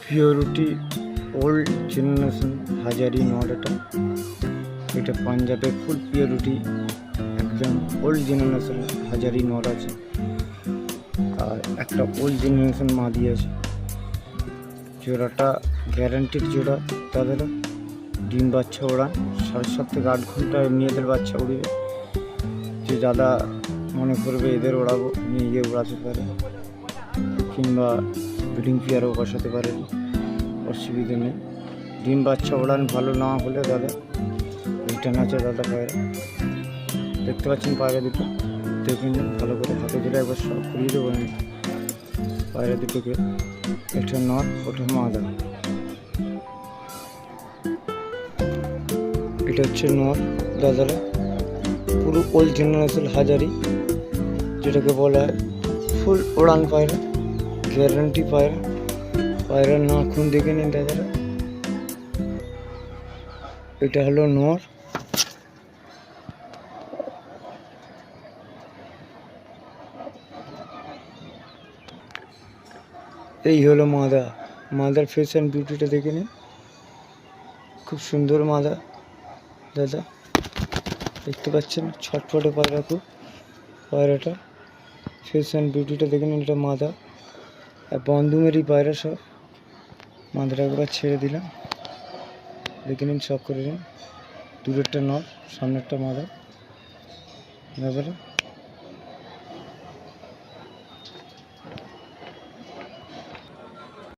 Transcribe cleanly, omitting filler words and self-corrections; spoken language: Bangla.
Purity old generation Hazari not এটা পাঞ্জাবে ফুল পিওরিটি একদম ওল্ড জেনারেশন হাজারি নট আছে। আর একটা ওল্ড জেনারেশন মাদি আছে। জোড়াটা গ্যারান্টিড জোড়া। তাদের ডিম বাচ্চা ওড়ান 7.5 থেকে 8 ঘন্টা এমনি এদের বাচ্চা উড়বে। যে দাদা মনে করবে এদের ওড়াবো, নিয়ে গিয়ে ওড়াতে পারে, কিংবা ব্রিডিং পেয়ারও বসাতে পারে, অসুবিধা নেই। ডিম বাচ্চা ওড়ান ভালো না হলে দাদা রিটার্ন আছে দাদা পায়রা। দেখতে পাচ্ছেন পায়রা দুটো, দেখে নিন ভালো করে, হাতে ধরে একবার সব ঘুরিয়ে দেবো আমি পায়রা দুটোকে। এটা নট, ওটা মাদা। এটা হচ্ছে নট দাদারা, পুরো ওল্ড জেনারেশন হাজারি, যেটাকে বলা হয় ফুল ওড়ান পায়রা, গ্যারান্টি পায়রা। পায়রার নাখুন দেখে নিন দাদারা। এটা হলো নর। এই হলো মাদা। মাদার ফেস অ্যান্ড বিউটিটা দেখে নিন, খুব সুন্দর মাদা দাদা। দেখতে পাচ্ছেন ছটফটে পায়রা খুব। পায়রাটা ফেস অ্যান্ড বিউটিটা দেখে নিন, এটা মাদা। আর বন্ধুমেরই পায়রা সব। মাদাটা একবার ছেড়ে দিলাম, দেখে নিন সব করে নিন। দূরেরটা নর, সামনেরটা মাদা দাদারা।